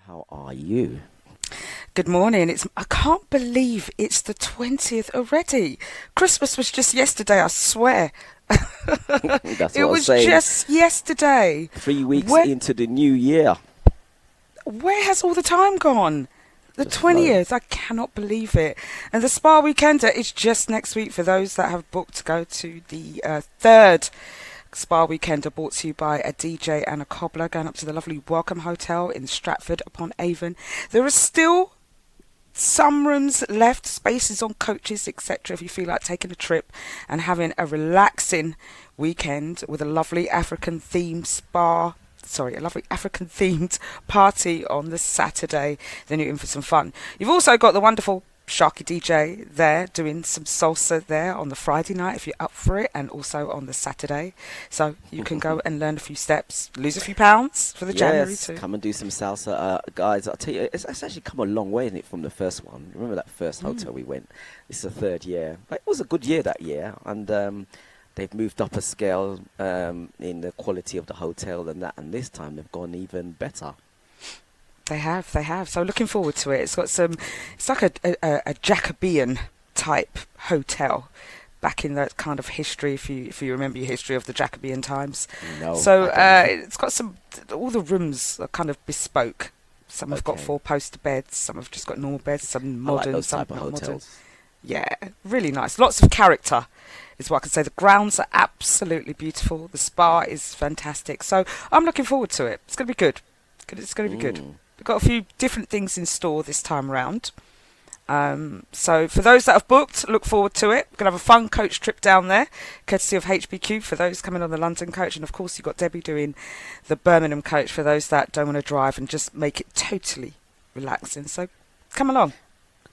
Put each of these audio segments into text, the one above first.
How are you? Good morning. I can't believe it's the 20th already. Christmas was just yesterday, I swear. That's It what I was was saying. just yesterday. 3 weeks Where into the new year. where has all the time gone? The Just flown. 20th, I cannot believe it. And the Spa Weekender is just next week for those that have booked to go to the third Spa Weekender, brought to you by a DJ and a cobbler, going up to the lovely Welcome Hotel in Stratford upon Avon. There are still some rooms left, spaces on coaches, etc. If you feel like taking a trip and having a relaxing weekend with a lovely African themed a lovely African themed party on the Saturday, then you're in for some fun. You've also got the wonderful Sharky DJ there doing some salsa there on the Friday night if you're up for it, and also on the Saturday. So you can go and learn a few steps, lose a few pounds for the January Yes, too. come and do some salsa. Guys, I'll tell you, it's actually come a long way, isn't it, from the first one? Remember that first hotel we went? It's the third year. But it was a good year that year, and they've moved up a scale in the quality of the hotel and that, and this time they've gone even better. They have. So looking forward to it. It's like a Jacobean type hotel back in that kind of history, if you remember your history of the Jacobean times. No, So I don't. it's got all the rooms are kind of bespoke. Some have got Okay. four-poster beds, some have just got normal beds, some I like modern, those some type of not modern. hotels. Yeah, really nice. Lots of character is what I can say. The grounds are absolutely beautiful. The spa is fantastic. So I'm looking forward to it. It's going to be good. It's going to be good. Mm. We've got a few different things in store this time around. So for those that have booked, look forward to it. We're going to have a fun coach trip down there, courtesy of HPQ for those coming on the London coach. And of course, you've got Debbie doing the Birmingham coach for those that don't want to drive and just make it totally relaxing. So come along.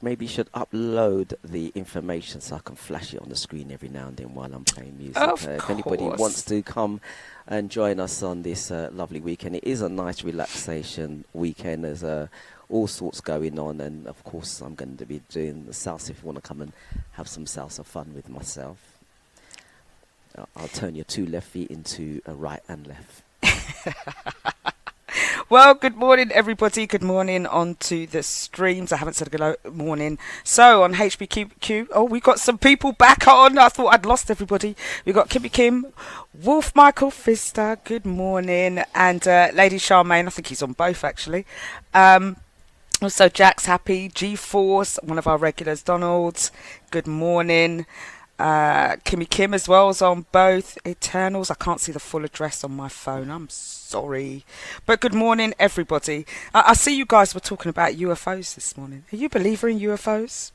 Maybe you should upload the information so I can flash it on the screen every now and then while I'm playing music. Of If anybody wants course. to come and join us on this lovely weekend, it is a nice relaxation weekend. There's all sorts going on, and of course I'm going to be doing the salsa. If you want to come and have some salsa fun with myself, I'll turn your two left feet into a right and left. Well, good morning, everybody. Good morning onto the streams. I haven't said good morning. So on HBQ, oh, we got some people back on. I thought I'd lost everybody. We got Kimmy Kim, Wolf Michael Fister. Good morning, and Lady Charmaine. I think he's on both actually. Also, Jack's happy. G-Force, one of our regulars. Donald, good morning. Kimmy Kim as well is on both. Eternals, I can't see the full address on my phone. I'm sorry. But good morning, everybody. I see you guys were talking about UFOs this morning. Are you a believer in UFOs?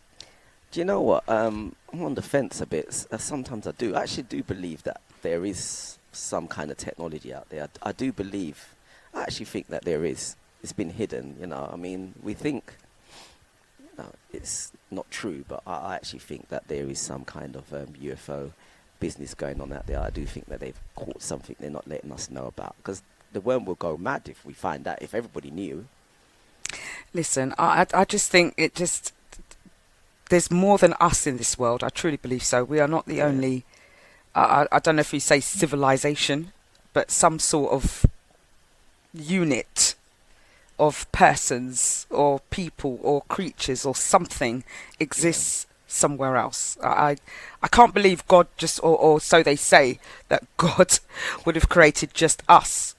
Do you know what? I'm on the fence a bit. Sometimes I do. I actually do believe that there is some kind of technology out there. I do believe. I actually think that there is. It's been hidden, you know. I mean, we think it's not true, but I actually think that there is some kind of UFO business going on out there. I do think that they've caught something they're not letting us know about, because the world will go mad if we find out, if everybody knew. Listen, I just think there's more than us in this world. I truly believe so. We are not the Yeah. only, I don't know if you say civilization, but some sort of unit of persons or people or creatures or something Yeah. exists somewhere else. I can't believe God just, or so they say, that God would have created just us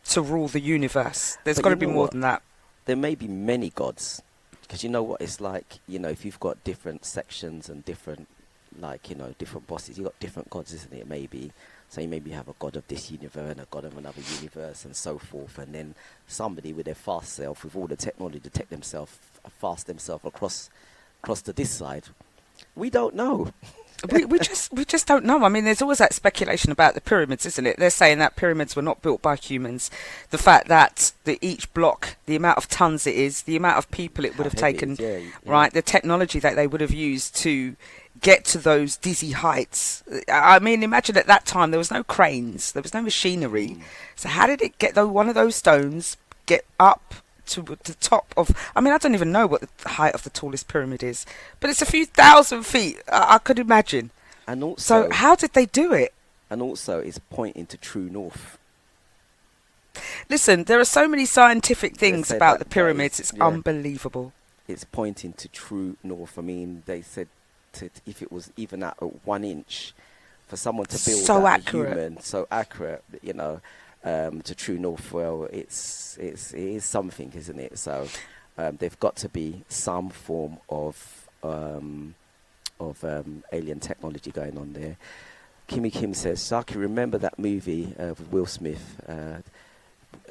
to rule the universe. There's But got you to be know more what? than that. There may be many gods, because you know what it's like. You know, if you've got different sections and different, like, you know, different bosses, you've got different gods, isn't it? Maybe. So you maybe have a god of this universe and a god of another universe and so forth, and then somebody with their fast self, with all the technology to take themselves, fast themselves across to this side. We don't know. We just don't know. I mean, there's always that speculation about the pyramids, isn't it? They're saying that pyramids were not built by humans. The fact that each block, the amount of tons it is, the amount of people it would How have heavy it taken, is, yeah, yeah. right? The technology that they would have used to get to those dizzy heights. I mean, imagine at that time there was no cranes, there was no machinery. Mm. So how did it get one of those stones get up to the top of? I mean, I don't even know what the height of the tallest pyramid is, but it's a few thousand feet. I could imagine. And So also, how did they do it? and also, it's pointing to true north. Listen, there are so many scientific things said about that the pyramids. It's yeah, unbelievable. it's pointing to true north. I mean, they said if it was even at 1 inch, for someone to build So that, a accurate. human, so accurate, to true north. Well, it is something, isn't it? So they've got to be some form of alien technology going on there. Kimmy Kim says, Sharky, remember that movie with Will Smith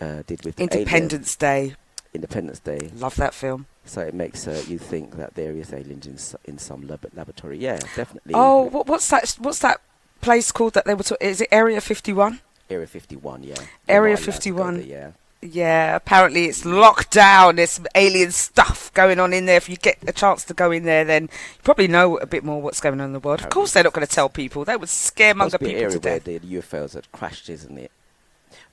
did with Independence Day. Independence Day. Love that film. So it makes you think that there is aliens in some laboratory. Yeah, definitely. Oh, what's that? What's that place called that they were talking? Is it Area 51? Area 51, yeah. Area You're not allowed to go 51. there, yeah. Yeah, apparently it's locked down. There's some alien stuff going on in there. If you get a chance to go in there, then you probably know a bit more what's going on in the world. Of course, they're not going to tell people. They would scaremonger people area to where death. the UFOs had crashed, isn't it?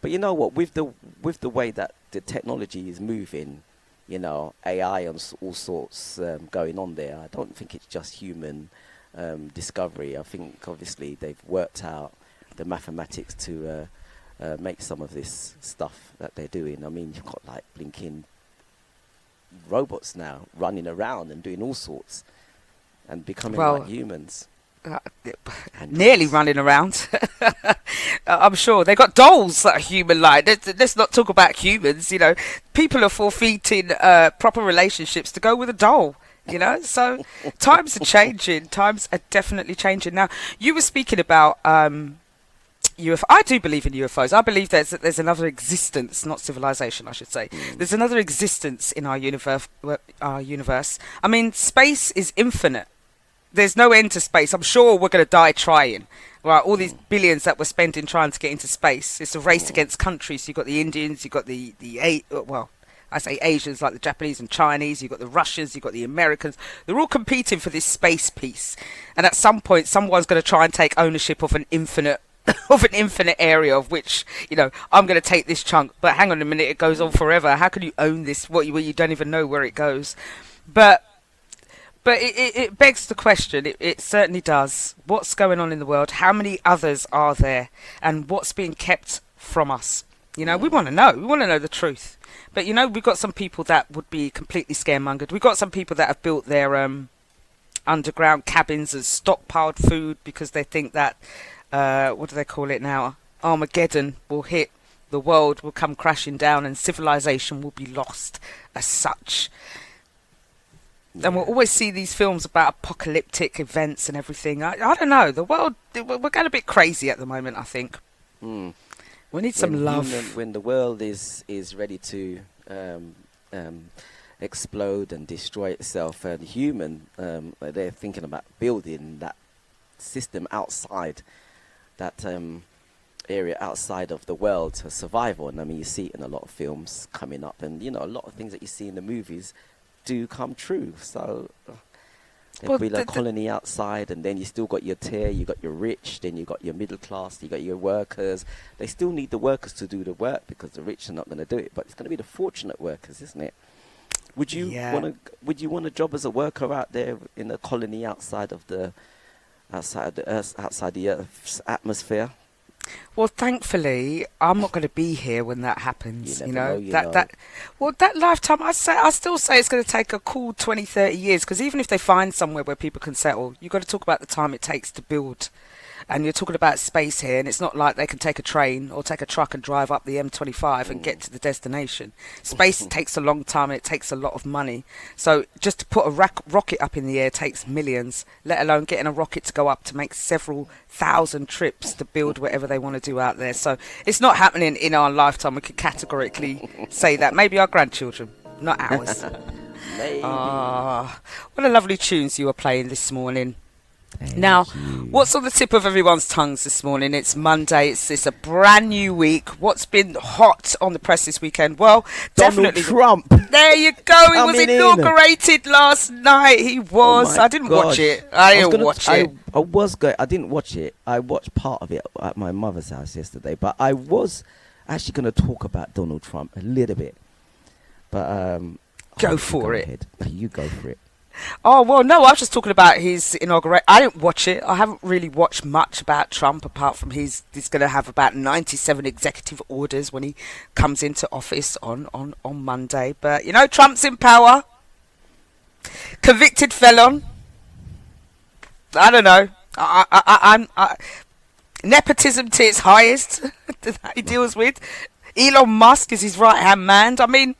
But you know what? With the way that the technology is moving, AI and all sorts going on there, I don't think it's just human discovery. I think obviously they've worked out the mathematics to make some of this stuff that they're doing. I mean, you've got like blinking robots now running around and doing all sorts and becoming like humans. Nearly running around. I'm sure they got dolls that are human-like. Let's not talk about humans. People are forfeiting proper relationships to go with a doll. So times are changing. Times are definitely changing. Now, you were speaking about UFO. I do believe in UFOs. I believe there's another existence, not civilization, I should say. There's another existence in our universe. I mean, space is infinite. There's no end to space. I'm sure we're going to die trying. Right, all these billions that we're spending trying to get into space. It's a race against countries. You've got the Indians, you've got I say Asians like the Japanese and Chinese, you've got the Russians, you've got the Americans. They're all competing for this space piece. And at some point, someone's going to try and take ownership of an infinite area of which, I'm going to take this chunk. But hang on a minute, it goes on forever. How can you own this where you don't even know where it goes? But it begs the question, it certainly does. What's going on in the world? How many others are there? And what's being kept from us? We want to know. We want to know the truth. But, we've got some people that would be completely scaremongered. We've got some people that have built their underground cabins as stockpiled food because they think that, what do they call it now? Armageddon will hit. The world will come crashing down and civilization will be lost as such. Yeah. And we'll always see these films about apocalyptic events and everything. I don't know. The world, we're going a bit crazy at the moment, I think. We need some love. When the world is ready to explode and destroy itself, and they're thinking about building that system outside that area outside of the world to survive on. I mean, you see it in a lot of films coming up, and a lot of things that you see in the movies do come true. So there'll be a colony outside, and then you still got your tier, you got your rich, then you got your middle class, you got your workers. They still need the workers to do the work because the rich are not going to do it, but it's going to be the fortunate workers, isn't it? Would you want a job as a worker out there in a colony outside the Earth's atmosphere? Well, thankfully, I'm not going to be here when that happens. That lifetime, I still say it's going to take a cool 20, 30 years. Because even if they find somewhere where people can settle, you've got to talk about the time it takes to build. And you're talking about space here, and it's not like they can take a train or take a truck and drive up the M25 and get to the destination. Space takes a long time, and it takes a lot of money. So just to put a rocket up in the air takes millions, let alone getting a rocket to go up to make several thousand trips to build whatever they want to do out there. So it's not happening in our lifetime. We can categorically say that. Maybe our grandchildren, not ours. Maybe. What a lovely tunes you were playing this morning. Thank now, you. What's on the tip of everyone's tongues this morning? It's Monday. It's a brand new week. What's been hot on the press this weekend? Well, Donald definitely Trump. There you go. He was inaugurated last night. He was. I didn't watch it. I didn't watch it. I was going. I didn't watch it. I watched part of it at my mother's house yesterday. But I was actually going to talk about Donald Trump a little bit. But go for it. Ahead. You go for it. Oh, well, no, I was just talking about his inauguration. I didn't watch it. I haven't really watched much about Trump apart from he's going to have about 97 executive orders when he comes into office on Monday. But, Trump's in power. Convicted felon. I don't know. Nepotism to its highest that he deals with. Elon Musk is his right-hand man. I mean,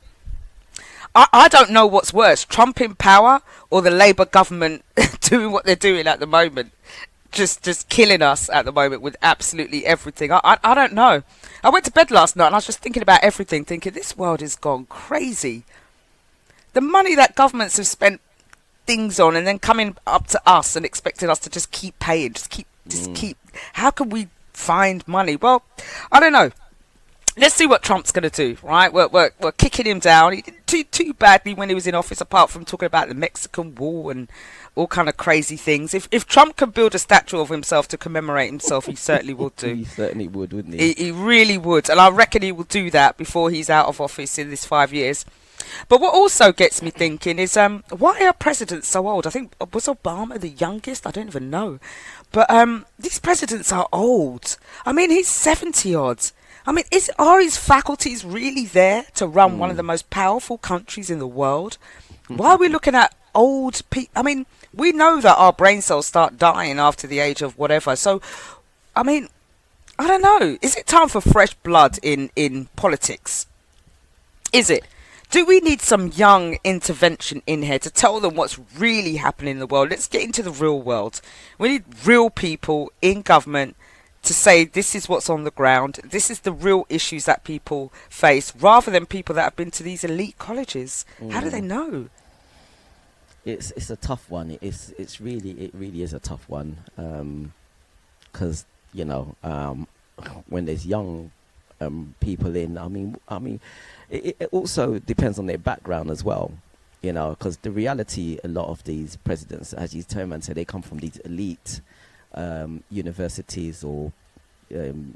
I don't know what's worse, Trump in power or the Labour government doing what they're doing at the moment. Just killing us at the moment with absolutely everything. I don't know. I went to bed last night and I was just thinking about everything, thinking this world has gone crazy. The money that governments have spent things on and then coming up to us and expecting us to just keep paying, just keep. How can we find money? Well, I don't know. Let's see what Trump's going to do, right? We're kicking him down. He didn't too badly when he was in office, apart from talking about the Mexican War and all kind of crazy things. If Trump can build a statue of himself to commemorate himself, he certainly would do. He certainly would, wouldn't he? He really would. And I reckon he will do that before he's out of office in this 5 years. But what also gets me thinking is, why are presidents so old? I think, was Obama the youngest? I don't even know. But these presidents are old. I mean, he's 70 odd. I mean, are his faculties really there to run one of the most powerful countries in the world? Why are we looking at old people? I mean, we know that our brain cells start dying after the age of whatever. So, I mean, I don't know. Is it time for fresh blood in politics? Is it? Do we need some young intervention in here to tell them what's really happening in the world? Let's get into the real world. We need real people in government to say this is what's on the ground, this is the real issues that people face, rather than people that have been to these elite colleges. How do they know? It's a tough one. It really is a tough one, because when there's young people in, I mean, it also depends on their background as well, because the reality, a lot of these presidents, as you turn and say, they come from these elite universities or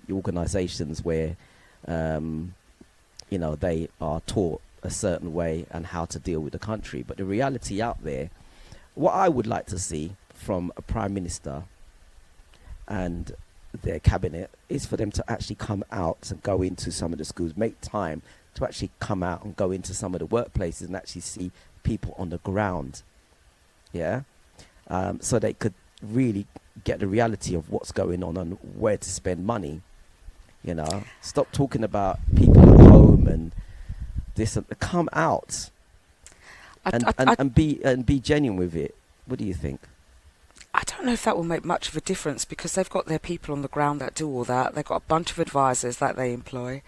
organizations where they are taught a certain way and how to deal with the country. But the reality out there, what I would like to see from a prime minister and their cabinet is for them to actually come out and go into some of the schools, make time to actually come out and go into some of the workplaces and actually see people on the ground, so they could really get the reality of what's going on and where to spend money. Stop talking about people at home and this, and come out and be genuine with it. What do you think? I don't know if that will make much of a difference, because they've got their people on the ground that do all that. They've got a bunch of advisors that they employ,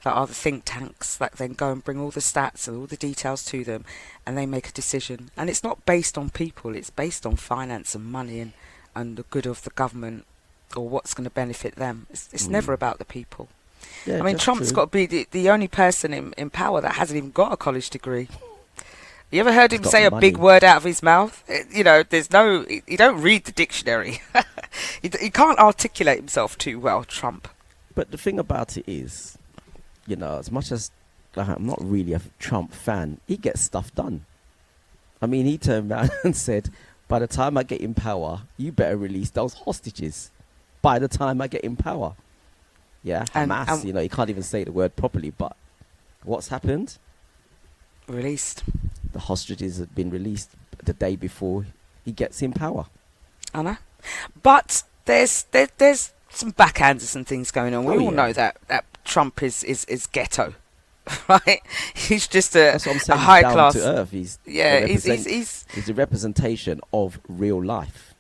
that are the think tanks, that then go and bring all the stats and all the details to them, and they make a decision. And it's not based on people, it's based on finance and money and the good of the government, or what's going to benefit them. It's never about the people. Yeah, I mean, Trump's got to be the only person in power that hasn't even got a college degree. You ever heard him say a big word out of his mouth? There's no... He don't read the dictionary. He can't articulate himself too well, Trump. But the thing about it is, as much as I'm not really a Trump fan, he gets stuff done. I mean, he turned around and said, by the time I get in power, you better release those hostages. By the time I get in power. Yeah, Hamas, you can't even say the word properly, but what's happened? Released. The hostages have been released the day before he gets in power. I know. But there's some backhanders and things going on. We all know that Trump is ghetto, right? He's just a high class. Down to earth. He's the representation of real life.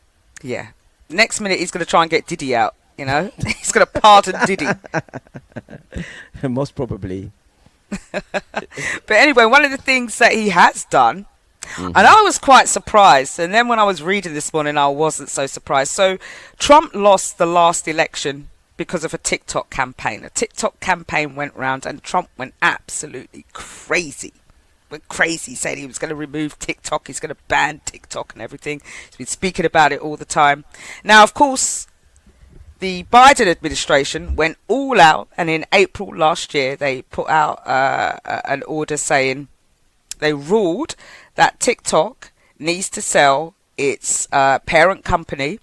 Yeah. Next minute he's going to try and get Diddy out. He's going to pardon Diddy. Most probably. But anyway, one of the things that he has done, and I was quite surprised, and then when I was reading this morning I wasn't so surprised. So Trump lost the last election because of a TikTok campaign. A TikTok campaign went round and Trump went absolutely crazy. Saying he was going to remove TikTok, he's going to ban TikTok and everything. He's been speaking about it all the time. Now, of course, the Biden administration went all out, and in April last year they put out an order saying they ruled that TikTok needs to sell its parent company,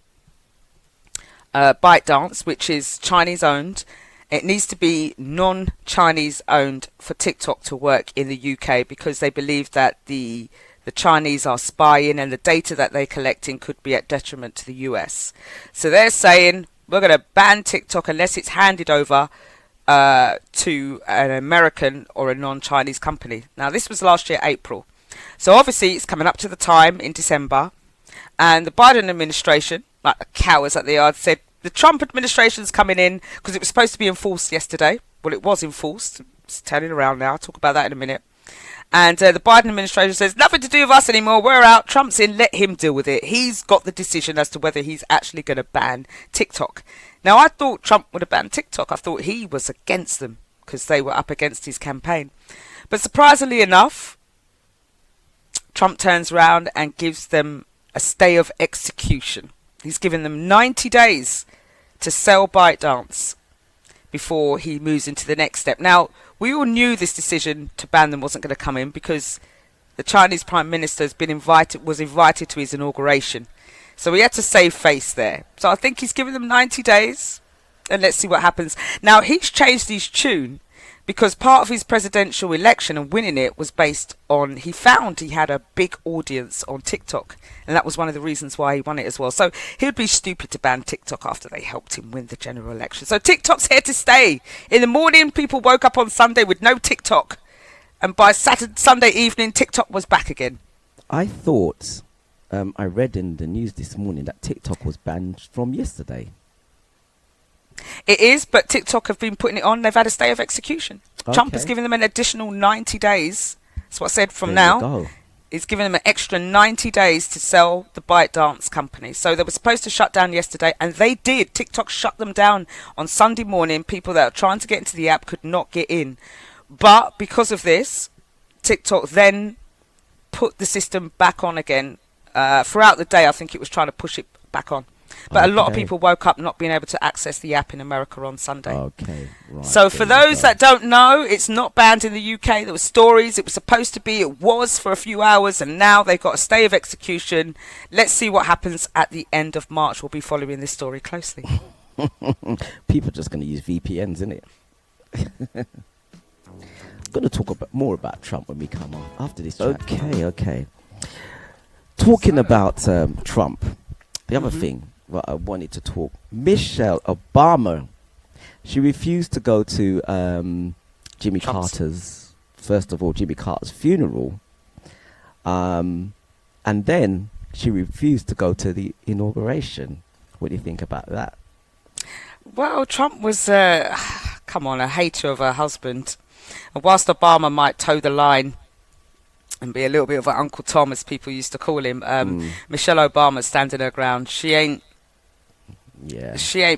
ByteDance, which is Chinese owned. It needs to be non-Chinese owned for TikTok to work in the UK, because they believe that the Chinese are spying and the data that they're collecting could be at detriment to the US. So they're saying, we're going to ban TikTok unless it's handed over to an American or a non-Chinese company. Now, this was last year, April. So obviously it's coming up to the time in December, and the Biden administration, like the cowards that they are, said the Trump administration's coming in, because it was supposed to be enforced yesterday. Well, it was enforced. It's turning around now. I'll talk about that in a minute. And the Biden administration says, nothing to do with us anymore. We're out. Trump's in. Let him deal with it. He's got the decision as to whether he's actually going to ban TikTok. Now, I thought Trump would have banned TikTok. I thought he was against them because they were up against his campaign. But surprisingly enough, Trump turns around and gives them a stay of execution. He's given them 90 days to sell ByteDance before he moves into the next step. Now, we all knew this decision to ban them wasn't going to come in, because the Chinese Prime Minister was invited to his inauguration. So he had to save face there. So I think he's given them 90 days, and let's see what happens. Now, he's changed his tune, because part of his presidential election and winning it was based on, he found he had a big audience on TikTok, and that was one of the reasons why he won it as well. So he would be stupid to ban TikTok after they helped him win the general election. So TikTok's here to stay. In the morning, people woke up on Sunday with no TikTok, and by Sunday evening, TikTok was back again. I thought, I read in the news this morning that TikTok was banned from yesterday. It is, but TikTok have been putting it on. They've had a stay of execution. Okay. Trump has given them an additional 90 days. That's what I said from there now. He's given them an extra 90 days to sell the ByteDance company. So they were supposed to shut down yesterday, and they did. TikTok shut them down on Sunday morning. People that are trying to get into the app could not get in. But because of this, TikTok then put the system back on again. Throughout the day, I think it was trying to push it back on. But a lot of people woke up not being able to access the app in America on Sunday. Okay, right. So for those that don't know, it's not banned in the UK. There were stories. It was supposed to be. It was for a few hours, and now they've got a stay of execution. Let's see what happens at the end of March. We'll be following this story closely. People are just going to use VPNs, isn't it? I'm going to talk more about Trump when we come on after this track. Okay. Talking about Trump, the other thing. Well, I wanted to talk. Michelle Obama, she refused to go to Jimmy Carter's funeral, and then she refused to go to the inauguration. What do you think about that? Well, Trump was, a hater of her husband. And whilst Obama might toe the line and be a little bit of an Uncle Tom, as people used to call him, Michelle Obama standing her ground. She ain't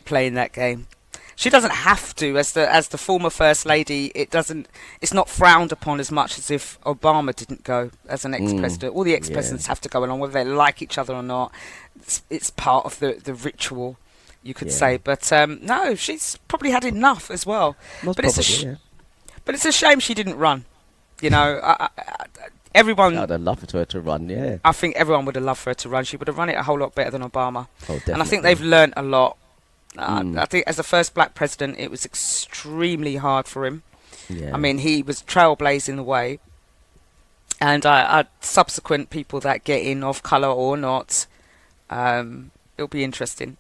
playing that game. She doesn't have to. As the former first lady, it's not frowned upon as much as if Obama didn't go as an ex-president. All the ex-presidents have to go along, whether they like each other or not. It's part of the ritual, you could say. But no, she's probably had enough as well. But it's a shame she didn't run. You know, everyone. I'd have loved for her to run. Yeah, I think everyone would have loved for her to run. She would have run it a whole lot better than Obama. Oh, definitely. And I think they've learnt a lot. I think as the first black president, it was extremely hard for him. Yeah. I mean, he was trailblazing the way. And subsequent people that get in, of colour or not, it'll be interesting.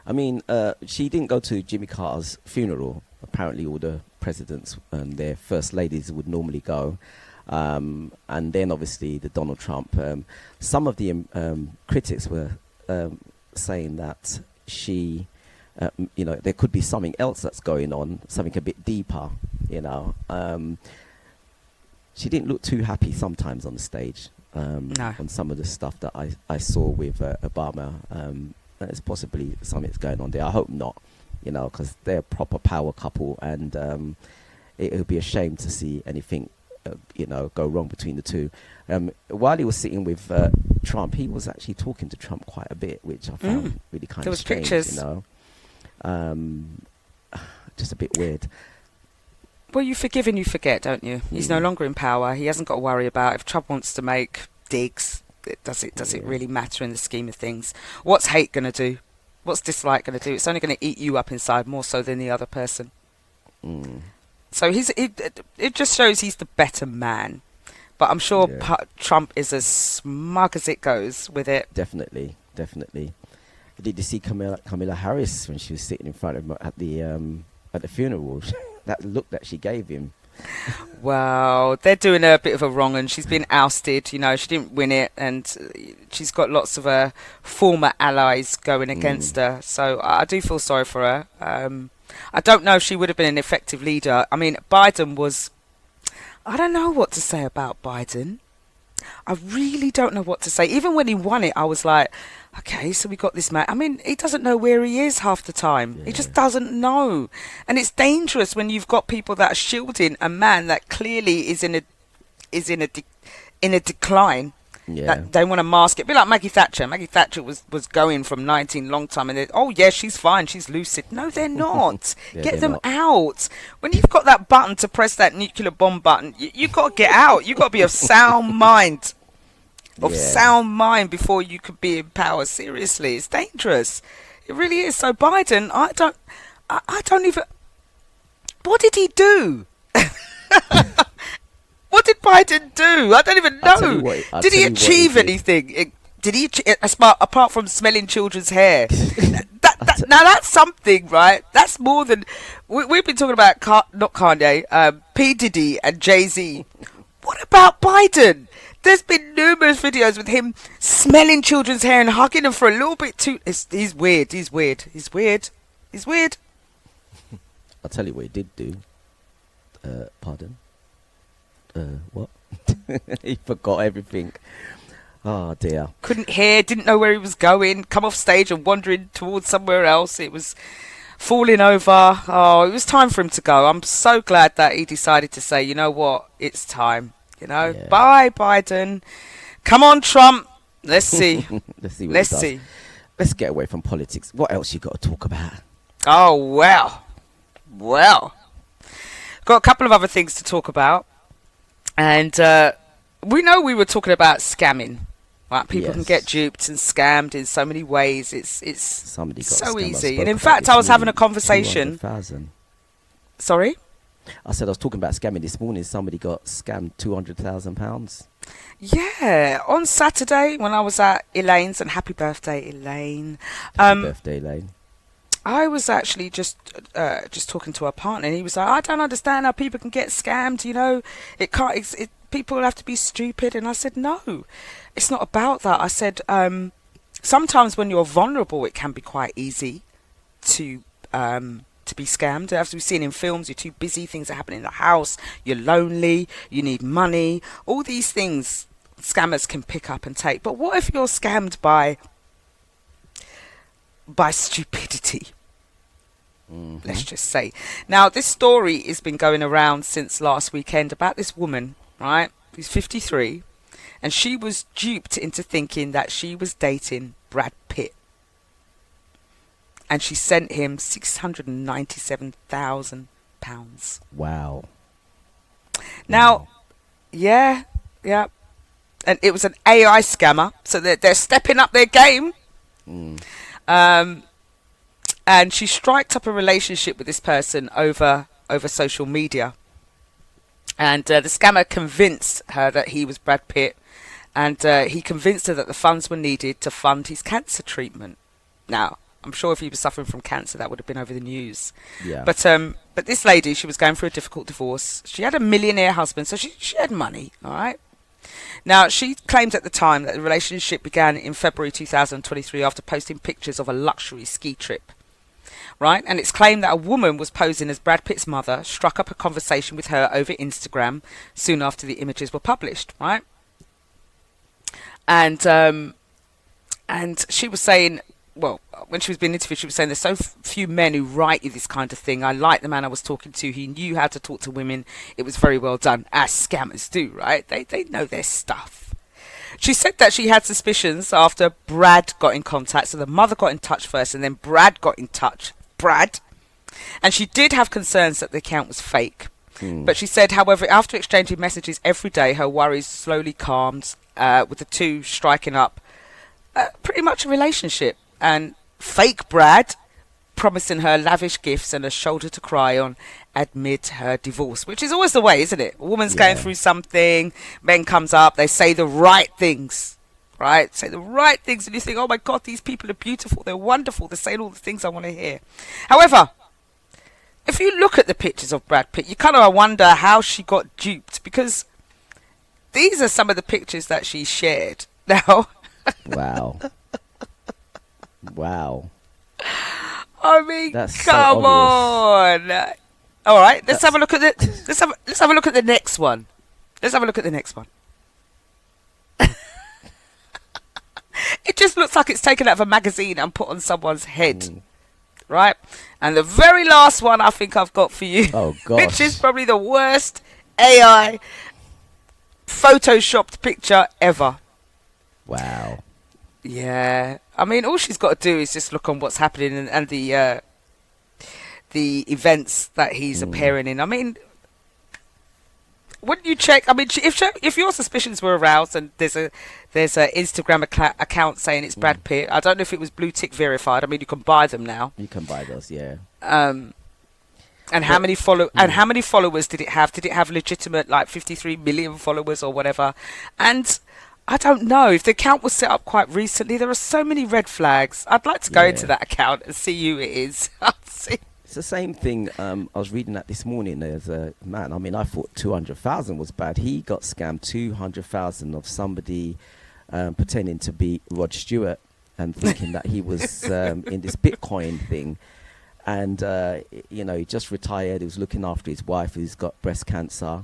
I mean, she didn't go to Jimmy Carter's funeral. Apparently all the presidents and their first ladies would normally go. And then obviously the Donald Trump. Some of the critics were saying that she... there could be something else that's going on, something a bit deeper, She didn't look too happy sometimes on the stage, no. On some of the stuff that I saw with Obama. There's possibly something's going on there. I hope not, because they're a proper power couple, and it would be a shame to see anything, go wrong between the two. While he was sitting with Trump, he was actually talking to Trump quite a bit, which I found really kind of strange, pictures. Just a bit weird. Well, you forgive and you forget, don't you? He's no longer in power. He hasn't got to worry about if Trump wants to make digs. Does it really matter in the scheme of things? What's hate going to do? What's dislike going to do? It's only going to eat you up inside more so than the other person. So it just shows he's the better man. But I'm sure Trump is as smug as it goes with it. Definitely. Did you see Kamala Harris when she was sitting in front of him at the funeral? That look that she gave him. Well, they're doing her a bit of a wrong, and she's been ousted. You know, she didn't win it, and she's got lots of her former allies going against her. So I do feel sorry for her. I don't know if she would have been an effective leader. I mean, Biden was... I don't know what to say about Biden. I really don't know what to say. Even when he won it, I was like, okay, so we got this man. I mean, he doesn't know where he is half the time. Yeah. He just doesn't know. And it's dangerous when you've got people that are shielding a man that clearly is in a decline. Yeah. That they want to mask it. A bit like Maggie Thatcher. Maggie Thatcher was going from 19 long time, and oh yeah, she's fine, she's lucid. No, they're not. Get them out. When you've got that button to press that nuclear bomb button, you got to get out. You got to be of sound mind. Sound mind before you could be in power. Seriously, it's dangerous. It really is. So Biden, I don't even. What did he do? What did Biden do? I don't even know. Did he achieve anything? Did he, apart from smelling children's hair? Now that's something, right? That's more than... We've been talking about, not Kanye, P. Diddy and Jay-Z. What about Biden? There's been numerous videos with him smelling children's hair and hugging them for a little bit too... He's weird. I'll tell you what he did do. Pardon? What? He forgot everything. Oh dear. Couldn't hear, didn't know where he was going, come off stage and wandering towards somewhere else. It was falling over. Oh, it was time for him to go. I'm so glad that he decided to say, you know what, it's time. Bye, Biden. Come on, Trump. Let's see. Let's see. Let's get away from politics. What else you got to talk about? Oh, well. Got a couple of other things to talk about. And we know we were talking about scamming. Right? People can get duped and scammed in so many ways. It's so easy. And in fact, I was having a conversation. 200,000. Sorry? I said I was talking about scamming this morning. Somebody got scammed £200,000. Yeah, on Saturday when I was at Elaine's, and happy birthday, Elaine. Happy birthday, Elaine. I was actually just talking to our partner, and he was like, I don't understand how people can get scammed, people have to be stupid. And I said, no, it's not about that. I said, sometimes when you're vulnerable, it can be quite easy to be scammed. As we've seen in films, you're too busy, things are happening in the house, you're lonely, you need money, all these things scammers can pick up and take. But what if you're scammed by stupidity? Let's just say. Now, this story has been going around since last weekend about this woman, right, who's 53, and she was duped into thinking that she was dating Brad Pitt. And she sent him £697,000. Wow. Now, yeah. And it was an AI scammer, so they're stepping up their game. And she striked up a relationship with this person over social media. And the scammer convinced her that he was Brad Pitt, and he convinced her that the funds were needed to fund his cancer treatment. Now, I'm sure if he was suffering from cancer, that would have been over the news. Yeah. But this lady, she was going through a difficult divorce. She had a millionaire husband, so she had money, all right? Now, she claimed at the time that the relationship began in February 2023 after posting pictures of a luxury ski trip. Right, and it's claimed that a woman was posing as Brad Pitt's mother struck up a conversation with her over Instagram soon after the images were published, right? And she was saying, well, when she was being interviewed, she was saying there's so few men who write you this kind of thing. I like the man I was talking to. He knew how to talk to women. It was very well done, as scammers do, right? They know their stuff. She said that she had suspicions after Brad got in contact. So the mother got in touch first, and then Brad got in touch. And she did have concerns that the account was fake. But she said, however, after exchanging messages every day, her worries slowly calmed, with the two striking up pretty much a relationship. And fake Brad promising her lavish gifts and a shoulder to cry on amid her divorce, which is always the way, isn't it? A woman's going through something, men comes up, they say the right things. Right? Say the right things, and you think, oh my God, these people are beautiful, they're wonderful, they're saying all the things I want to hear. However, if you look at the pictures of Brad Pitt, you kind of wonder how she got duped, because these are some of the pictures that she shared. Now, wow. Wow. I mean, That's come so on. All right, let's have a look at the let's have a look at the next one. Let's have a look at the next one. It just looks like it's taken out of a magazine and put on someone's head. Right? And the very last one I think I've got for you, Oh, gosh. which is probably the worst AI photoshopped picture ever. Wow. Yeah. I mean, all she's got to do is just look on what's happening and the events that he's appearing in. I mean, wouldn't you check? I mean, if your suspicions were aroused and there's a Instagram account saying it's Brad Pitt, I don't know if it was blue tick verified. I mean, you can buy them now. You can buy those, yeah. And how many followers did it have? Did it have legitimate, like 53 million followers or whatever? And I don't know if the account was set up quite recently. There are so many red flags. I'd like to go into that account and see who it is. It's the same thing. I was reading that this morning. There's a man. I mean, I thought 200,000 was bad. He got scammed 200,000 of somebody pretending to be Rod Stewart and thinking that he was in this Bitcoin thing. And he just retired. He was looking after his wife who's got breast cancer.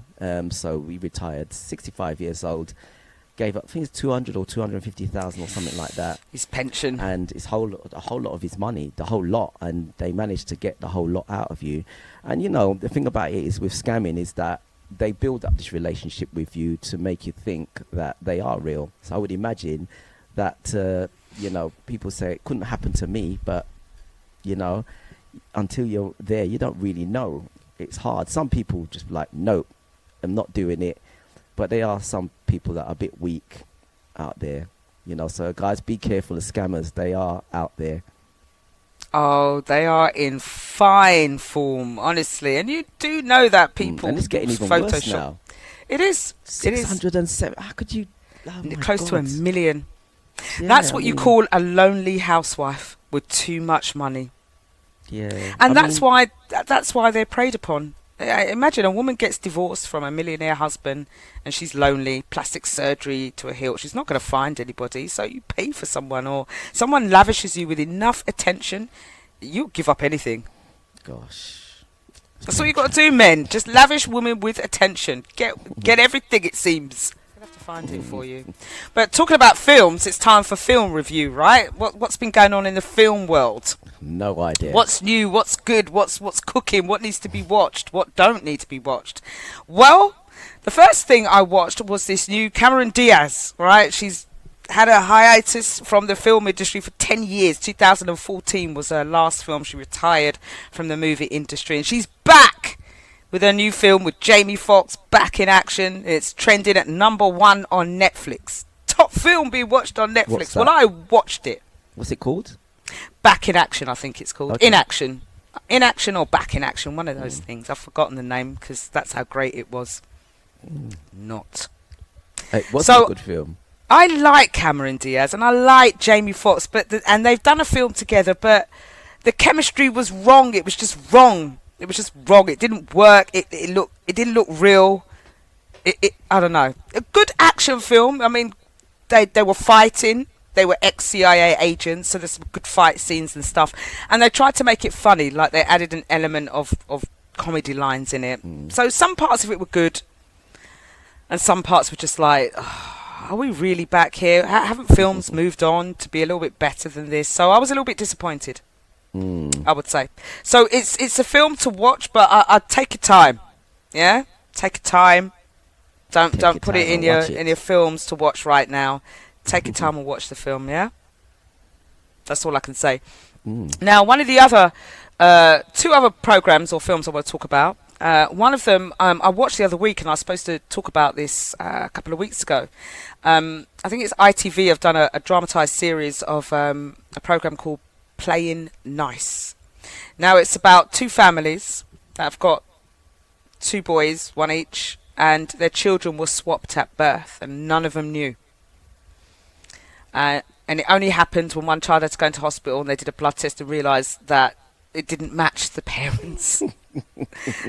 So he retired, 65 years old. Gave up, I think it's 200 or 250,000 or something like that. His pension. And a whole lot of his money, the whole lot. And they managed to get the whole lot out of you. And, the thing about it is with scamming is that they build up this relationship with you to make you think that they are real. So I would imagine that, people say it couldn't happen to me, but, until you're there, you don't really know. It's hard. Some people just like, nope, I'm not doing it. But there are some people that are a bit weak out there, So guys, be careful of scammers. They are out there. Oh, they are in fine form, honestly. And you do know that people. And it's getting even worse now. It is. 607. How could you? Oh close to 1 million. Yeah, that's what you call a lonely housewife with too much money. Yeah. And that's why they're preyed upon. Imagine a woman gets divorced from a millionaire husband and she's lonely, plastic surgery to a hilt. She's not going to find anybody, so you pay for someone, or someone lavishes you with enough attention, you'll give up anything. Gosh. That's all you got to do, men. Just lavish women with attention. Get everything, it seems. I'll have to find it for you. But talking about films, it's time for film review, right? What's been going on in the film world? No idea. What's new? What's good? What's cooking? What needs to be watched? What don't need to be watched? Well, the first thing I watched was this new Cameron Diaz, right? She's had a hiatus from the film industry for 10 years. 2014 was her last film. She retired from the movie industry, and she's back with her new film with Jamie Foxx, back in action. It's trending at #1 on Netflix. Top film being watched on Netflix. Well, I watched it. What's it called? Back in Action, I think it's called. Okay. In Action or Back in Action, one of those things. I've forgotten the name because that's how great it was. Not. It wasn't a good film. I like Cameron Diaz and I like Jamie Foxx, and they've done a film together, but the chemistry was wrong. It was just wrong. It was just wrong. It didn't work. It didn't look real. I don't know. A good action film. I mean, they were fighting. They were ex-CIA agents, so there's some good fight scenes and stuff. And they tried to make it funny, like they added an element of comedy lines in it. So some parts of it were good, and some parts were just like, oh, are we really back here? Haven't films moved on to be a little bit better than this? So I was a little bit disappointed, I would say. So it's a film to watch, but I'd take your time. Yeah? Take your time. Don't put it in your films to watch right now. Take your time and watch the film, yeah? That's all I can say. Now, one of the other, two other programs or films I want to talk about. One of them I watched the other week, and I was supposed to talk about this a couple of weeks ago. I think it's ITV have done a dramatised series of a programme called Playing Nice. Now it's about two families that have got two boys, one each, and their children were swapped at birth, and none of them knew. And it only happened when one child had to go into hospital, and they did a blood test and realised that it didn't match the parents.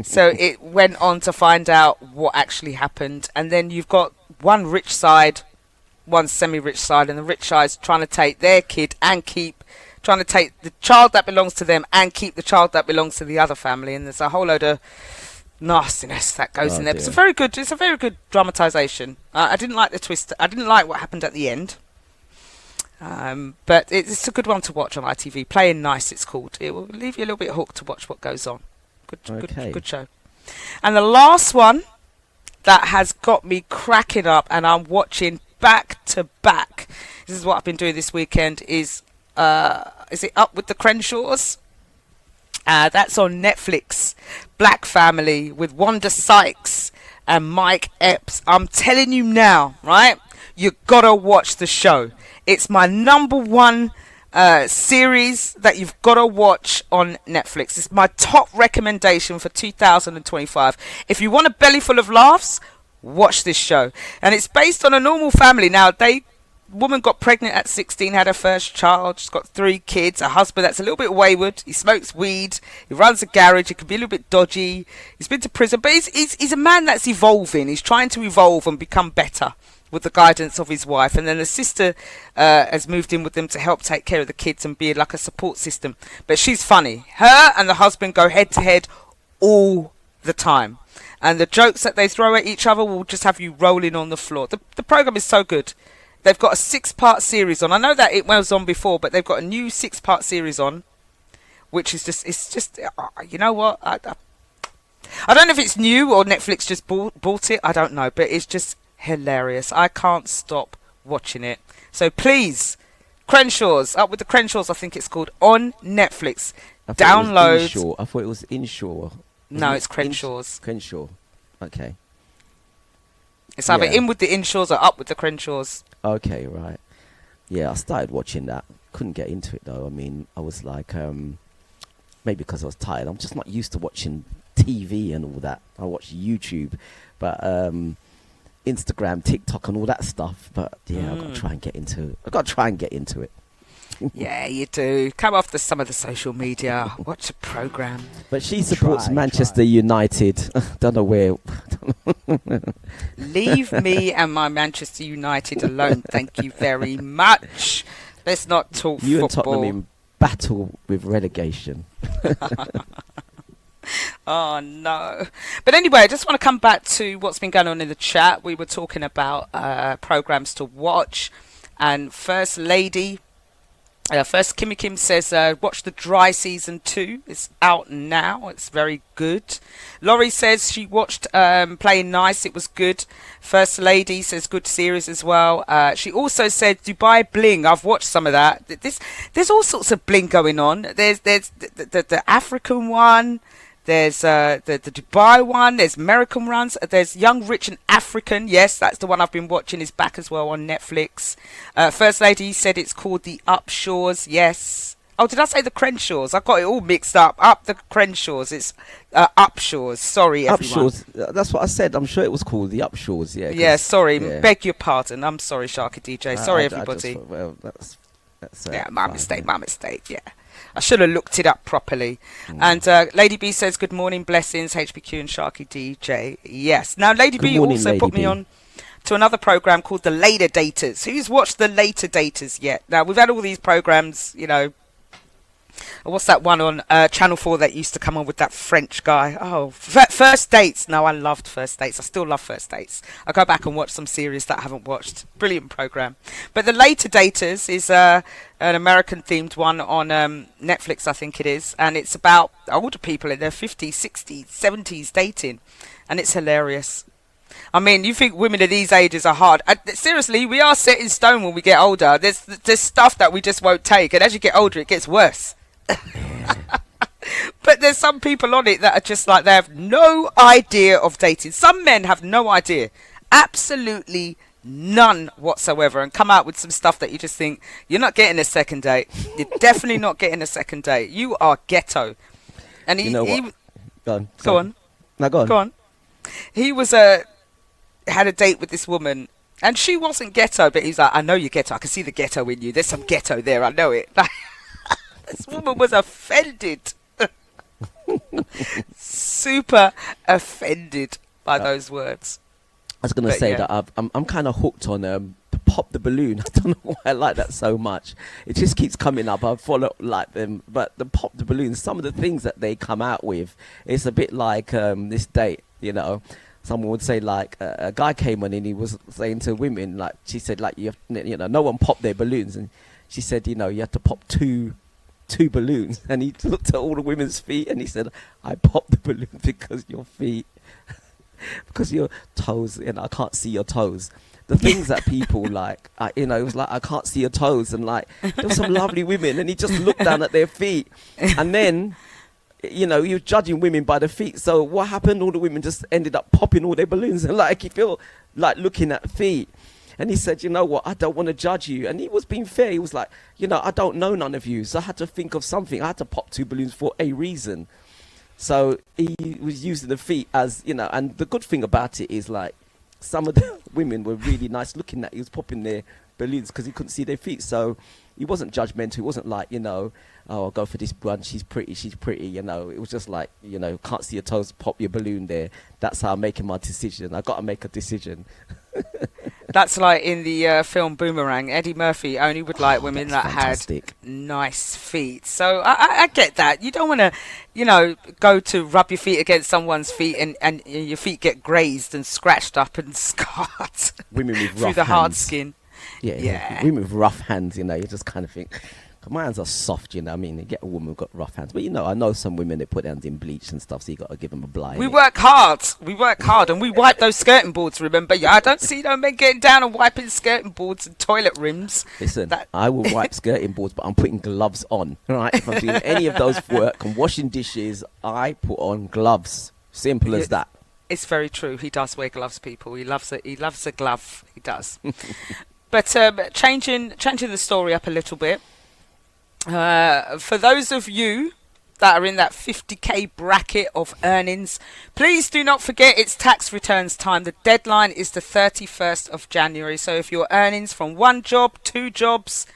So it went on to find out what actually happened. And then you've got one rich side, one semi-rich side, and the rich side's trying to take their kid and trying to take the child that belongs to them and keep the child that belongs to the other family. And there's a whole load of nastiness that goes in there. But it's a very good dramatisation. I didn't like the twist. I didn't like what happened at the end. But it's a good one to watch on ITV. Playing Nice, it's called. It will leave you a little bit hooked to watch what goes on. Good show. And the last one that has got me cracking up, and I'm watching back to back. This is what I've been doing this weekend. Is it Up with the Crenshaws? That's on Netflix. Black Family with Wanda Sykes and Mike Epps. I'm telling you now, right? You gotta watch the show. It's my number one series that you've got to watch on Netflix. It's my top recommendation for 2025. If you want a belly full of laughs, watch this show. And it's based on a normal family. Now, woman got pregnant at 16, had her first child. She's got 3 kids. A husband that's a little bit wayward. He smokes weed. He runs a garage. He can be a little bit dodgy. He's been to prison. But he's a man that's evolving. He's trying to evolve and become better with the guidance of his wife. And then the sister has moved in with them to help take care of the kids and be like a support system. But she's funny. Her and the husband go head to head all the time. And the jokes that they throw at each other will just have you rolling on the floor. The program is so good. They've got a 6-part series on. I know that it was on before, but they've got a new 6-part series on, which is just, you know what? I don't know if it's new or Netflix just bought it. I don't know, but it's just hilarious. I can't stop watching it. So please, Crenshaws, Up with the Crenshaws, I think it's called, on Netflix. Download. I thought it was Inshore. No, it's Crenshaws. Crenshaw. Okay. It's either In with the Inshaws or Up with the Crenshaws. Okay, right. Yeah, I started watching that. Couldn't get into it though. I mean, I was like, maybe because I was tired. I'm just not used to watching TV and all that. I watch YouTube, but Instagram, TikTok, and all that stuff. But yeah, I've got to try and get into it. Yeah, you do. Come off some of the social media. Watch a program. But she supports Manchester United. Don't know where. Leave me and my Manchester United alone. Thank you very much. Let's not talk you football. And Tottenham in battle with relegation. Oh no. But anyway, I just want to come back to what's been going on in the chat. We were talking about programs to watch, and First Lady, first Kimmy Kim says watch The Dry Season 2. It's out now. It's very good. Laurie says she watched Playing Nice. It was good. First Lady says good series as well. She also said Dubai Bling. I've watched some of that. There's all sorts of bling going on. There's the African one. There's the Dubai one. There's American ones. There's Young, Rich and African. Yes, that's the one I've been watching. Is back as well on Netflix. First Lady said it's called The Upshores. Yes. Oh, did I say the Crenshaws? I got it all mixed up. Up the Crenshaws. It's Upshores. Sorry, everyone. Upshores. That's what I said. I'm sure it was called The Upshores. Yeah. Yeah. Sorry. Yeah. Beg your pardon. I'm sorry, SharkyDJ. Sorry, everybody. That's my mistake. Yeah. I should have looked it up properly. And Lady B says, good morning, blessings, HPQ and SharkyDJ. Yes. Now, Lady B also put me on to another program called The Later Daters. Who's watched The Later Daters yet? Now, we've had all these programs, you know. What's that one on Channel 4 that used to come on with that French guy? Oh, First Dates. No, I loved First Dates. I still love First Dates. I go back and watch some series that I haven't watched. Brilliant program. But The Later Daters is an American themed one on Netflix, I think it is. And it's about older people in their 50s, 60s, 70s dating. And it's hilarious. I mean, you think women of these ages are hard. Seriously, we are set in stone when we get older. There's stuff that we just won't take. And as you get older, it gets worse. But there's some people on it that are just like, they have no idea of dating. Some men have no idea, absolutely none whatsoever, and come out with some stuff that you just think, you're not getting a second date. You're definitely not getting a second date. You are ghetto. And You know what? Go on. go on, No, go on. go on. He was had a date with this woman, and she wasn't ghetto, but he's like, I know you're ghetto. I can see the ghetto in you. There's some ghetto there. I know it. This woman was offended. Super offended by those words. I was going to say that I'm kind of hooked on the pop the balloon. I don't know why I like that so much. It just keeps coming up. I follow like them, but the pop the balloon. Some of the things that they come out with, it's a bit like this date. You know, someone would say like a guy came on and he was saying to women, like she said, like you know, no one popped their balloons, and she said, you know, you have to pop two balloons, and he looked at all the women's feet and he said, I popped the balloon because your feet, because your toes, and I can't see your toes. The things that people like, you know, it was like, I can't see your toes, and like there were some lovely women, and he just looked down at their feet, and then, you know, you're judging women by the feet. So what happened? All the women just ended up popping all their balloons, and like you feel like looking at feet. And he said, you know what, I don't want to judge you. And he was being fair. He was like, you know, I don't know none of you. So I had to think of something. I had to pop two balloons for a reason. So he was using the feet as, you know, and the good thing about it is like some of the women were really nice looking at. He was popping their balloons because he couldn't see their feet. So he wasn't judgmental. He wasn't like, you know, oh, I'll go for this one. She's pretty, you know. It was just like, you know, can't see your toes, pop your balloon there. That's how I'm making my decision. I got to make a decision. That's like in the film Boomerang. Eddie Murphy only would like women that fantastic. had nice feet. So I get that. You don't want to, you know, go to rub your feet against someone's feet and your feet get grazed and scratched up and scarred Women with through rough the hard hands. skin. Yeah. Women with rough hands, you know, you just kind of think, my hands are soft, you know. I mean, you get a woman who's got rough hands, but you know, I know some women that put their hands in bleach and stuff, so you got to give them a blind. We work hard, and we wipe those skirting boards. Remember, I don't see no men getting down and wiping skirting boards and toilet rims. Listen, I will wipe skirting boards, but I'm putting gloves on. Right, if I'm doing any of those work and washing dishes, I put on gloves. Simple as that. It's very true. He does wear gloves, people. He loves it. He loves a glove. He does. But changing the story up a little bit. For those of you that are in that 50k bracket of earnings, please do not forget it's tax returns time. The deadline is the 31st of January. So if your earnings from one job, two jobs,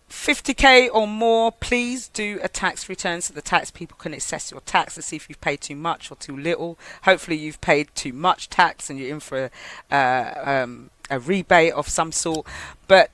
50k or more, please do a tax return so the tax people can assess your tax to see if you've paid too much or too little. Hopefully you've paid too much tax and you're in for a rebate of some sort. But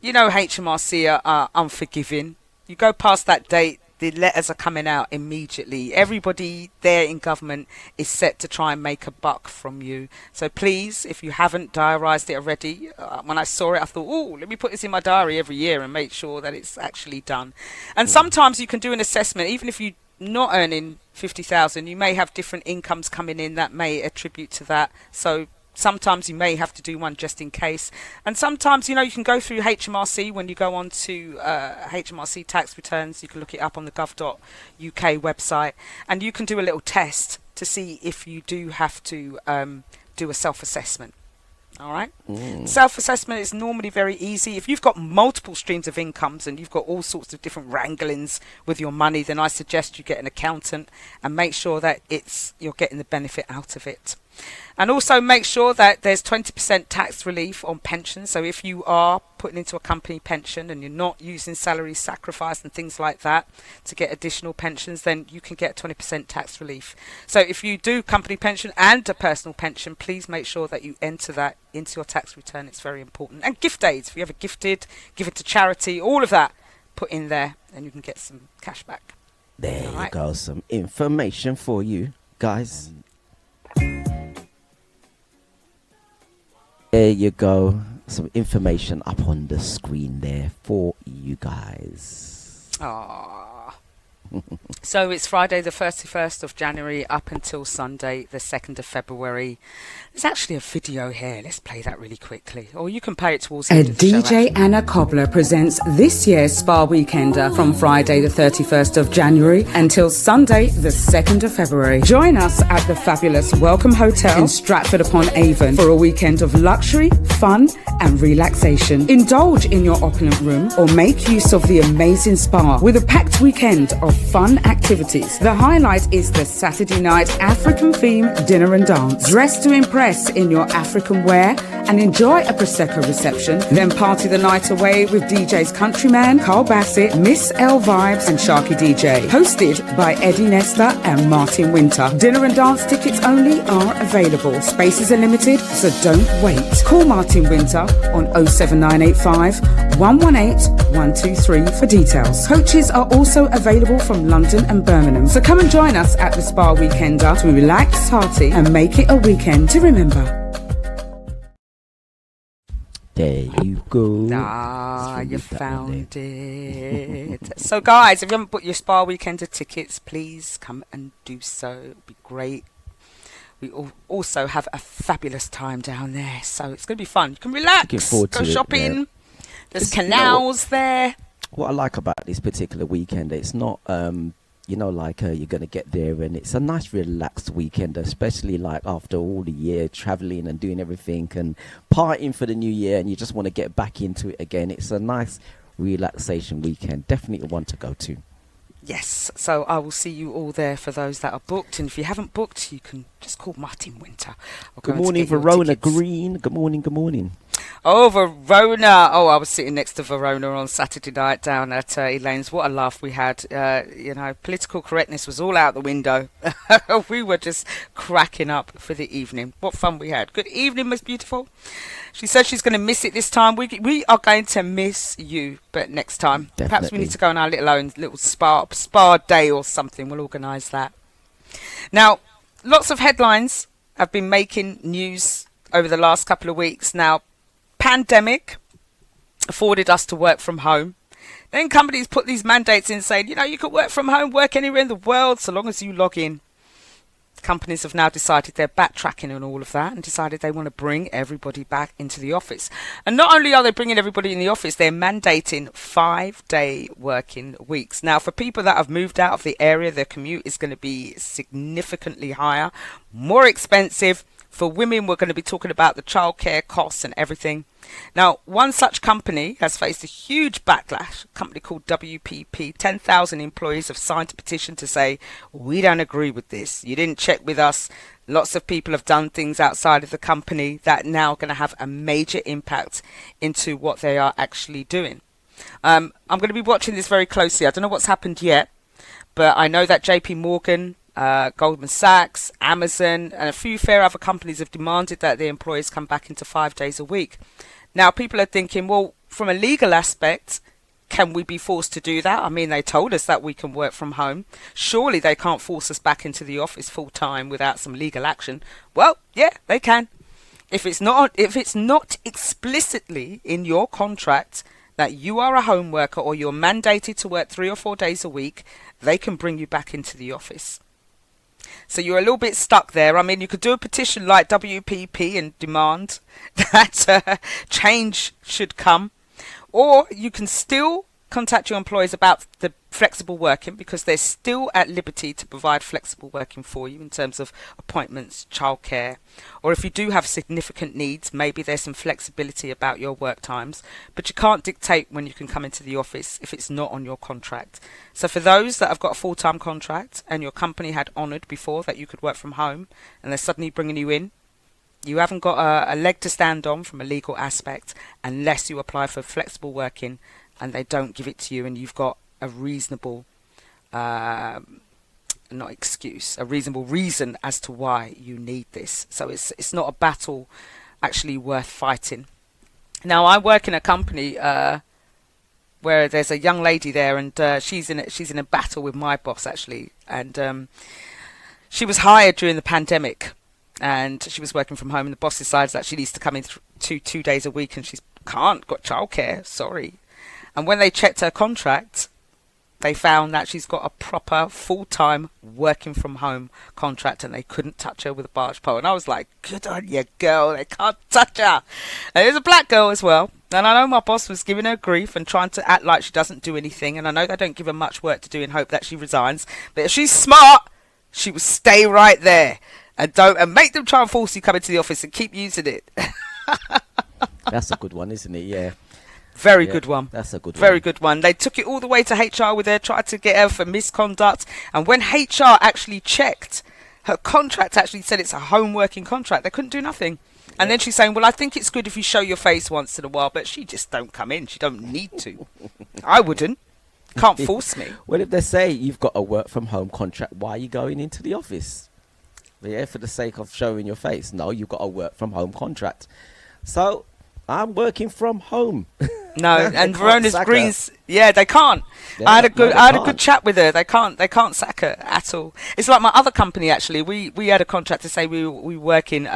you know, HMRC are unforgiving. You go past that date, the letters are coming out immediately. Everybody there in government is set to try and make a buck from you. So please, if you haven't diarised it already, when I saw it, I thought, oh, let me put this in my diary every year and make sure that it's actually done. And sometimes you can do an assessment, even if you're not earning 50,000, you may have different incomes coming in that may attribute to that. So sometimes you may have to do one just in case. And sometimes, you know, you can go through HMRC when you go on to HMRC tax returns. You can look it up on the gov.uk website and you can do a little test to see if you do have to do a self-assessment. All right. Self-assessment is normally very easy. If you've got multiple streams of incomes and you've got all sorts of different wranglings with your money, then I suggest you get an accountant and make sure that you're getting the benefit out of it. And also make sure that there's 20% tax relief on pensions. So if you are putting into a company pension and you're not using salary sacrifice and things like that to get additional pensions, then you can get 20% tax relief. So if you do company pension and a personal pension, please make sure that you enter that into your tax return. It's very important. And gift aids, if you ever gifted, give it to charity, all of that put in there and you can get some cash back. There you go, some information for you guys. There you go, some information up on the screen there for you guys. Aww. So it's Friday the 31st of January up until Sunday the 2nd of February. There's actually a video here. Let's play that really quickly. Or you can play it towards the end of the show. DJ Anna Cobbler presents this year's Spa Weekender from Friday the 31st of January until Sunday the 2nd of February. Join us at the fabulous Welcome Hotel in Stratford-upon-Avon for a weekend of luxury, fun and relaxation. Indulge in your opulent room or make use of the amazing spa with a packed weekend of fun activities. The highlight is the Saturday night African themed dinner and dance. Dress to impress in your African wear and enjoy a Prosecco reception. Then party the night away with DJs Countryman, Carl Bassett, Miss L Vibes and Sharky DJ. Hosted by Eddie Nesta and Martin Winter. Dinner and dance tickets only are available. Spaces are limited, so don't wait. Call Martin Winter on 07985 118 123 for details. Coaches are also available from London and Birmingham. So come and join us at the Spa Weekender to relax, party and make it a weekend to remember. There you go. Ah, you found it. So guys, if you haven't booked your Spa Weekender tickets, please come and do so. It'll be great. We also have a fabulous time down there, so it's going to be fun. You can relax, go shopping. Yeah. There's canals there. What I like about this particular weekend, it's not, you're going to get there and it's a nice relaxed weekend, especially like after all the year traveling and doing everything and partying for the new year, and you just want to get back into it again. It's a nice relaxation weekend. Definitely one to go to. Yes, so I will see you all there for those that are booked. And if you haven't booked, you can just call Martin Winter. Good morning, Verona Green. Good morning, good morning. Oh, Verona. Oh, I was sitting next to Verona on Saturday night down at Elaine's. What a laugh we had. Political correctness was all out the window. We were just cracking up for the evening. What fun we had. Good evening, Miss Beautiful. She says she's going to miss it this time. We are going to miss you, but next time. Definitely. Perhaps we need to go on our little spa day or something. We'll organise that. Now, lots of headlines have been making news over the last couple of weeks. Now, pandemic afforded us to work from home. Then companies put these mandates in saying, you can work from home, work anywhere in the world, so long as you log in. Companies have now decided they're backtracking on all of that and decided they want to bring everybody back into the office. And not only are they bringing everybody in the office, they're mandating 5-day working weeks. Now, for people that have moved out of the area, their commute is going to be significantly higher, more expensive. For women, we're going to be talking about the childcare costs and everything. Now, one such company has faced a huge backlash, a company called WPP. 10,000 employees have signed a petition to say, we don't agree with this. You didn't check with us. Lots of people have done things outside of the company that are now going to have a major impact into what they are actually doing. I'm going to be watching this very closely. I don't know what's happened yet, but I know that JP Morgan, Goldman Sachs, Amazon and a few fair other companies have demanded that their employees come back into 5 days a week. Now people are thinking, well, from a legal aspect, can we be forced to do that? I mean, they told us that we can work from home. Surely they can't force us back into the office full time without some legal action. Well, yeah, they can. If it's not explicitly in your contract that you are a home worker or you're mandated to work 3 or 4 days a week, they can bring you back into the office. So you're a little bit stuck there. I mean, you could do a petition like WPP and demand that change should come. Or you can still contact your employers about the flexible working, because they're still at liberty to provide flexible working for you in terms of appointments, childcare. Or if you do have significant needs, maybe there's some flexibility about your work times. But you can't dictate when you can come into the office if it's not on your contract. So for those that have got a full-time contract and your company had honoured before that you could work from home and they're suddenly bringing you in, you haven't got a leg to stand on from a legal aspect unless you apply for flexible working and they don't give it to you and you've got a reasonable, not excuse, a reasonable reason as to why you need this. So it's not a battle actually worth fighting. Now, I work in a company where there's a young lady there, and she's in a battle with my boss actually, and she was hired during the pandemic, and she was working from home, and the boss decides that she needs to come in 2 days a week, and she can't, got childcare, sorry. And when they checked her contract, they found that she's got a proper full-time working from home contract, and they couldn't touch her with a barge pole. And I was like, good on you, girl. They can't touch her. And it was a black girl as well. And I know my boss was giving her grief and trying to act like she doesn't do anything. And I know they don't give her much work to do in hope that she resigns. But if she's smart, she will stay right there and make them try and force you come into the office and keep using it. That's a good one, isn't it? Yeah. Very good one. That's a good one. Very good one. They took it all the way to HR with her, tried to get her for misconduct. And when HR actually checked, her contract actually said it's a home working contract. They couldn't do nothing. And then she's saying, well, I think it's good if you show your face once in a while. But she just don't come in. She don't need to. I wouldn't. Can't force me. Well, if they say you've got a work from home contract, why are you going into the office? Yeah, for the sake of showing your face. No, you've got a work from home contract. So I'm working from home. No, and Verona's Greens, yeah, they can't. Yeah, I had a good can't. chat with her. They can't sack her at all. It's like my other company actually. We had a contract to say we work in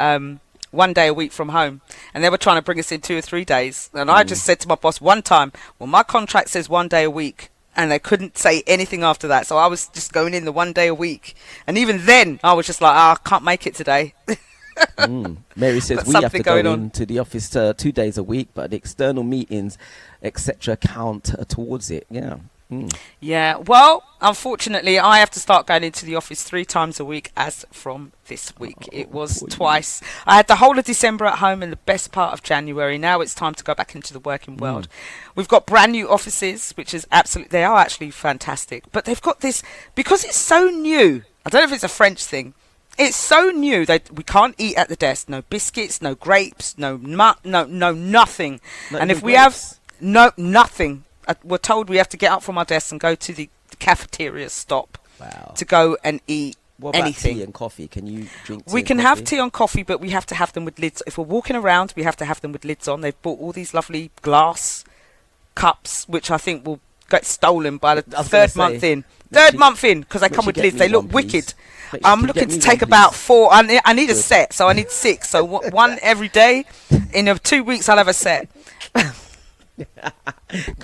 1 day a week from home, and they were trying to bring us in 2 or 3 days. And I just said to my boss one time, well, my contract says 1 day a week. And they couldn't say anything after that. So I was just going in the 1 day a week. And even then, I was just like, I can't make it today. Mary says we have to go into the office 2 days a week, but the external meetings, etc., count towards it. Yeah. Yeah. Well, unfortunately, I have to start going into the office 3 times a week as from this week. It was twice. I had the whole of December at home and the best part of January. Now it's time to go back into the working world. We've got brand new offices, which is they are actually fantastic. But they've got this, because it's so new. I don't know if it's a French thing. It's so new that we can't eat at the desk. No biscuits, no grapes, no nothing. Not and if we grapes? have nothing, we're told we have to get up from our desk and go to the cafeteria stop to go and eat what about anything. tea and coffee? Can you drink tea We and can coffee? have tea and coffee, but we have to have them with lids. If we're walking around, we have to have them with lids on. They've bought all these lovely glass cups, which I think will get stolen by the third month in. Third month in, because they come with lids. They look wicked. I'm looking to take about 4. I need a set, so I need 6. So one every day. In 2 weeks, I'll have a set.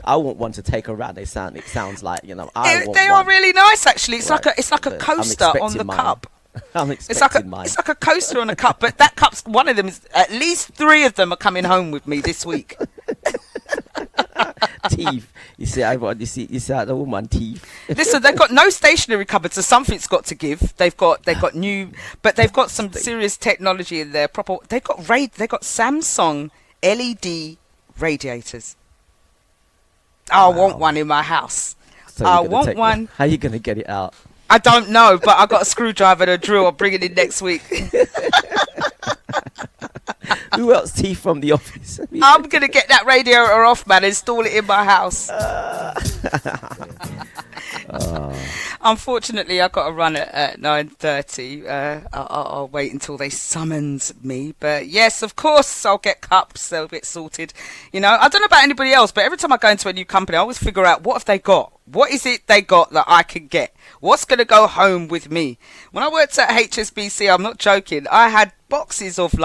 I want one to take around. It sounds like, you know. They are really nice, actually. It's like a coaster on the cup. It's like a coaster on a cup, but that cup's one of them. Is at least 3 of them are coming home with me this week. Teeth. You see the woman teeth. Listen, they've got no stationary cupboards, so something's got to give. They've got new, but they've got some serious technology in there. They've got Samsung LED radiators. I want one in my house. So I want one. How are you gonna get it out? I don't know, but I got a screwdriver and a drill. I'll bring it in next week. Who else teeth from the office? I'm going to get that radiator off, man, and install it in my house. Unfortunately, I've got to run at 9:30. I'll wait until they summons me. But yes, of course, I'll get cups. They'll get sorted. You know, I don't know about anybody else, but every time I go into a new company, I always figure out, what have they got? What is it they got that I can get? What's going to go home with me? When I worked at HSBC, I'm not joking, I had boxes of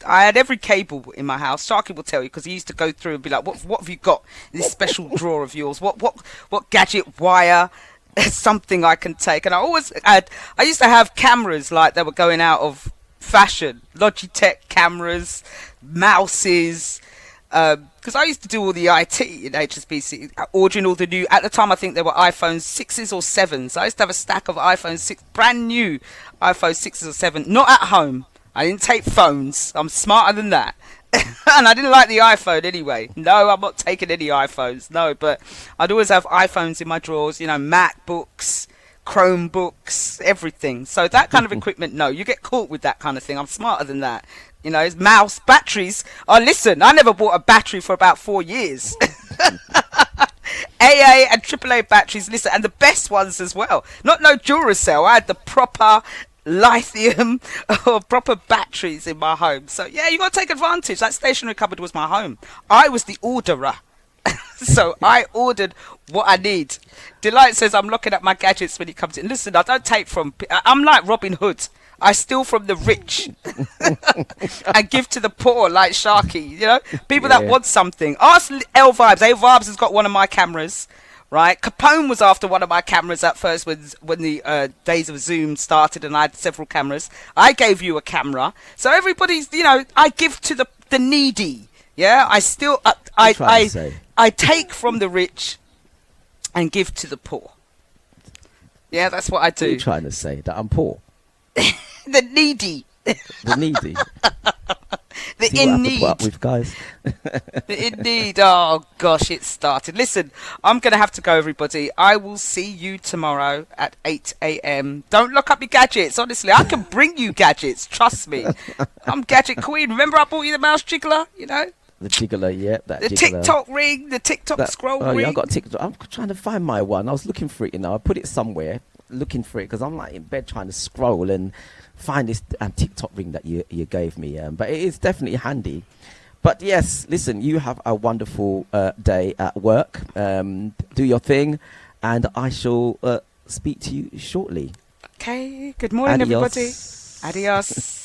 I had every cable in my house. Sharky will tell you, because he used to go through and be like, what have you got in this special drawer of yours? What gadget wire? Something I can take. And I used to have cameras like they were going out of fashion. Logitech cameras, mouses. Because I used to do all the IT in HSBC, ordering all the new, at the time I think there were iPhone 6s or 7s. I used to have a stack of iPhone 6, brand new iPhone 6s or 7, not at home. I didn't take phones. I'm smarter than that. And I didn't like the iPhone anyway. No, I'm not taking any iPhones. No, but I'd always have iPhones in my drawers, you know, MacBooks, Chromebooks, everything. So that kind of equipment, no, you get caught with that kind of thing. I'm smarter than that. You know, mouse, batteries. Oh, listen, I never bought a battery for about 4 years. AA and AAA batteries, listen, and the best ones as well. Not no Duracell. I had the proper lithium or proper batteries in my home. So yeah, you got to take advantage. That stationary cupboard was my home. I was the orderer. So I ordered what I need. Delight says I'm looking at my gadgets when it comes in. Listen, I don't take from, I'm like Robin Hood. I steal from the rich and give to the poor, like Sharky, you know? People that want something. Ask L Vibes. L Vibes has got one of my cameras. right? Capone was after one of my cameras at first when the days of Zoom started, and I had several cameras. I gave you a camera. So everybody's, you know, I give to the needy. Yeah, I still, I take from the rich and give to the poor. Yeah, that's what I do. What are you trying to say? That I'm poor? The needy. The needy. The See in what I have to need. put up with, guys. The in need. Oh gosh, it started. Listen, I'm gonna have to go, everybody. I will see you tomorrow at 8 a.m. Don't lock up your gadgets. Honestly, I can bring you gadgets. Trust me. I'm gadget queen. Remember, I bought you the mouse jiggler. You know. The jiggler, yeah, that the jiggler. TikTok ring, the TikTok scroll ring. Yeah, I got TikTok. I'm trying to find my one. I was looking for it, you know. I put it somewhere, looking for it, because I'm like in bed trying to scroll and find this TikTok ring that you gave me. But it is definitely handy. But yes, listen, you have a wonderful day at work. Do your thing, and I shall speak to you shortly. Okay. Good morning, Adios. everybody. Adios.